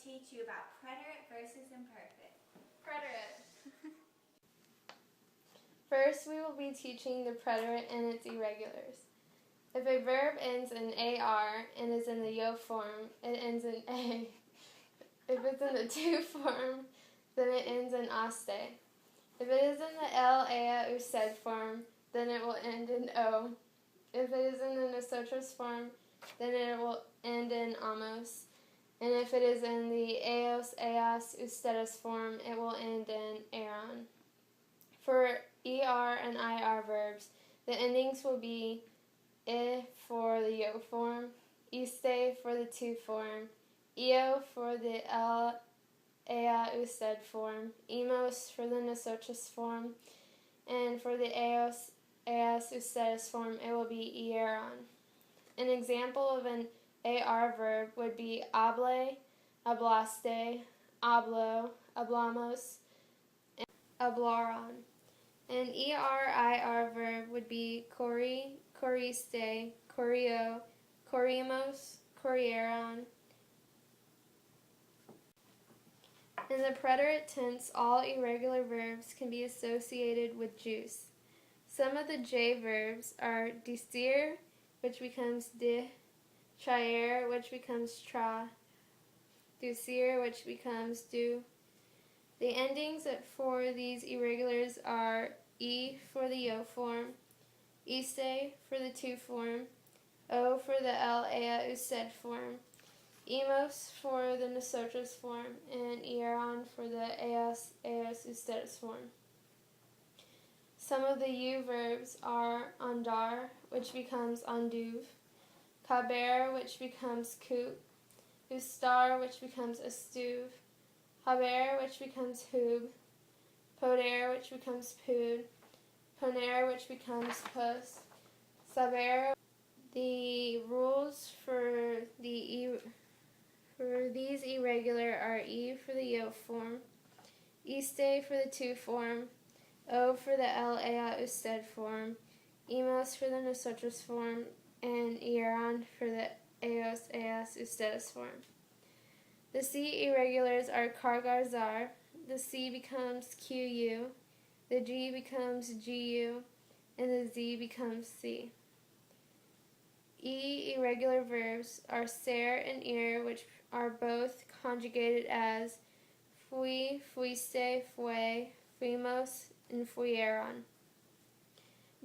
teach you about preterite versus imperfect. Preterite. First, we will be teaching the preterite and its irregulars. If a verb ends in AR and is in the yo form, it ends in A. If it's in the to form, then it ends in aste. If it is in the L, ea, usted form, then it will end in O. If it is in the nosotros form, then it will end in amos. And if it is in the eos, eas, ustedes form, it will end in eran. For ER and IR verbs, the endings will be I for the yo form, iste for the to form, eo for the L, ea, usted form, emos for the nosotros form, and for the eos, eas, ustedes form, it will be eran. An example of an AR verb would be hable, hablaste, hablo, hablamos, and hablaron. An ER-IR verb would be corri, corriste, corrio, corrimos, corrieron. In the preterite tense, all irregular verbs can be associated with juice. Some of the J verbs are decir, which becomes de, traer, which becomes tra, ducir, which becomes do. The endings for these irregulars are E for the yo form, iste for the to form, O for the L, ea, usted form, emos for the nosotros form, and eran for the eas, eas, ustedes form. Some of the U verbs are andar, which becomes anduv, caber, which becomes coop, ustar, which becomes estuve, haber, which becomes hub, poder, which becomes pud, poner, which becomes pus, saber. The rules for these irregular are E for the yo form, iste for the to form, O for the L, ea, usted form, emos for the nosotros form, and eran for the eos, eas, ustedes form. The C irregulars are cargar zar, the C becomes QU, the G becomes GU, and the Z becomes C. E irregular verbs are ser and ir, which are both conjugated as fui, fuiste, fue, fuimos, and fueron.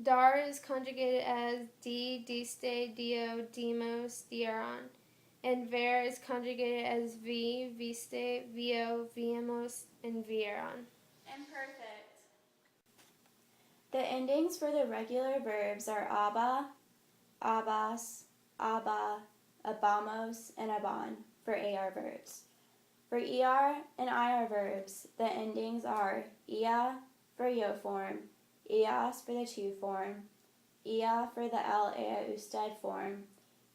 Dar is conjugated as di, diste, dio, dimos, dieron. And ver is conjugated as vi, viste, vio, viemos, and vieron. Imperfect. The endings for the regular verbs are aba, abas, aba, abamos, and aban for AR verbs. For ER and IR verbs, the endings are ia for yo form, eas for the to form, ia for the L, ea, usted form,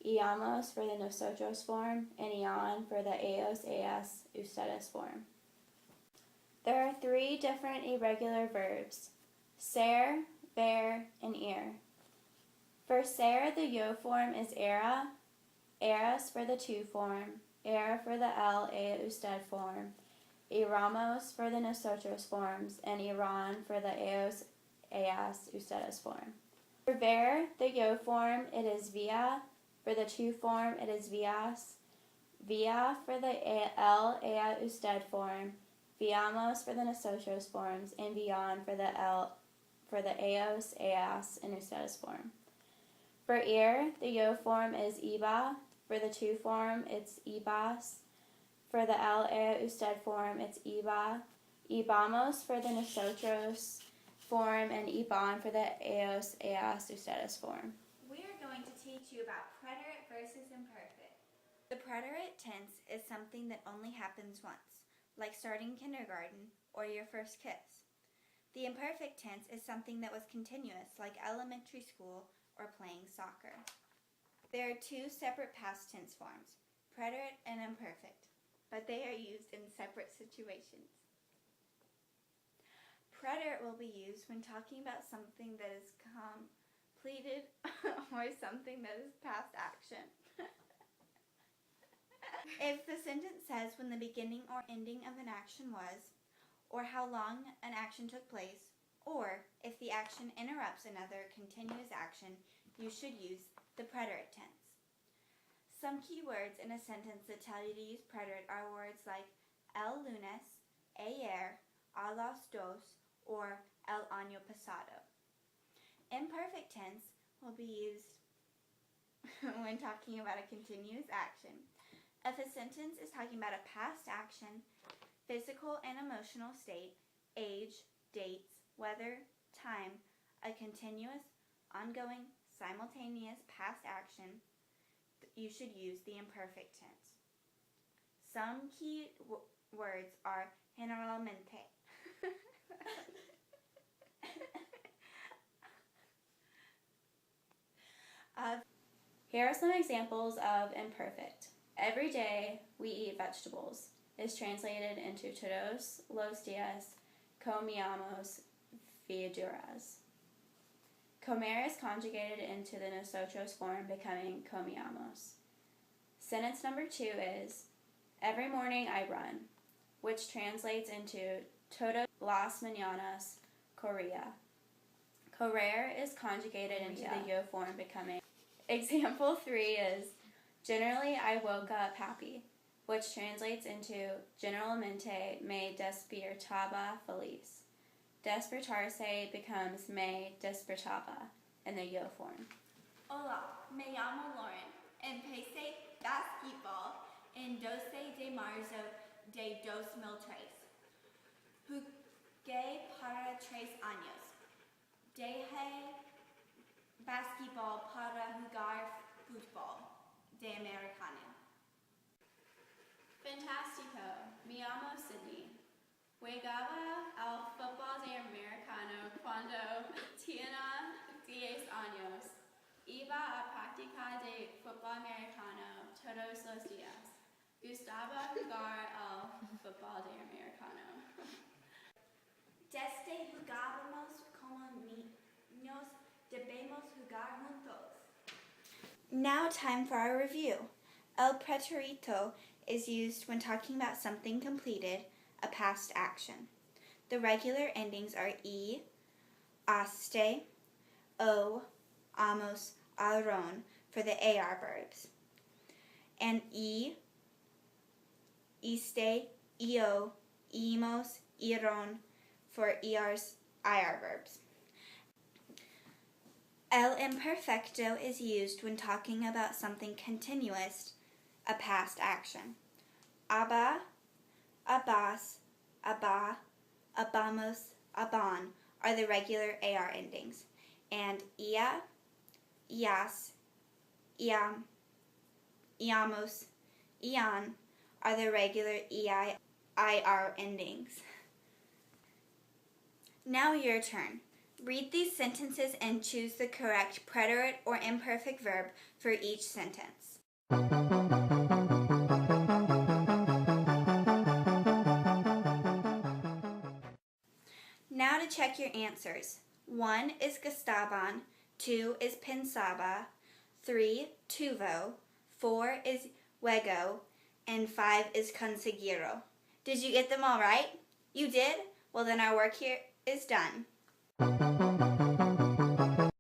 iamos for the nosotros form, and ian for the eos, eas, ustedes form. There are 3 different irregular verbs, ser, ver, and ir. For ser, the yo form is era, eras for the to form, era for the L, ea, usted form, iramos for the nosotros forms, and iran for the eos, eas, ustedes form. For ver, the yo form, it is via. For the to form, it is vias. Via for the L, ea, usted form, viamos for the nosotros forms, and vian for the L, for the eos, eas, and ustedes form. For ir, the yo form is iba. For the to form, it's ibas. For the L, ea, usted form, it's iba. Ibamos for the nosotros form, and iban for the eos, eas, ustedes form. We are going to teach you about preterite versus imperfect. The preterite tense is something that only happens once, like starting kindergarten or your first kiss. The imperfect tense is something that was continuous, like elementary school or playing soccer. There are 2 separate past tense forms, preterite and imperfect, but they are used in separate situations. Preterite will be used when talking about something that is completed or something that is past action. If the sentence says when the beginning or ending of an action was, or how long an action took place, or if the action interrupts another continuous action, you should use the preterite tense. Some key words in a sentence that tell you to use preterite are words like el lunes, ayer, a las dos, or el año pasado. Imperfect tense will be used when talking about a continuous action. If a sentence is talking about a past action, physical and emotional state, age, dates, weather, time, a continuous, ongoing, simultaneous past action, you should use the imperfect tense. Some key words are generalmente. Here are some examples of imperfect. Every day we eat vegetables is translated into todos los días comíamos verduras. Comer is conjugated into the nosotros form, becoming comíamos. Sentence number 2 is, every morning I run, which translates into todas las mañanas corría. Correr is conjugated into the yo form, becoming. Example 3 is, generally I woke up happy, which translates into generalmente me despertaba feliz. Despertarse becomes me despertaba in the yo form. Hola, me llamo Lauren. Empecé basketball en 12 de marzo de 2003. Jugué para 3 años. Dejé basketball para jugar fútbol de americano. Fantastico. Me llamo Sydney. Jugaba al fútbol de americano cuando tenía 10 años. Iba a practicar de fútbol americano todos los días. Gustaba jugar al fútbol de americano. Desde jugábamos como niños, debemos jugar juntos. Now time for our review. El preterito is used when talking about something completed, a past action. The regular endings are e, aste, o, amos, aron for the AR verbs, and e, iste, eo, imos, iron for ER's IR verbs. El imperfecto is used when talking about something continuous, a past action. Abba, abbas, abba, abamos, aban are the regular AR endings, and ia, ias, iam, iamos, ian are the regular EIR endings. Now your turn. Read these sentences and choose the correct preterite or imperfect verb for each sentence. Now to check your answers. 1 is gustaban, 2 is pensaba, 3 tuvo, 4 is juego, and 5 is consiguieron. Did you get them all right? You did? Well, then our work here is done.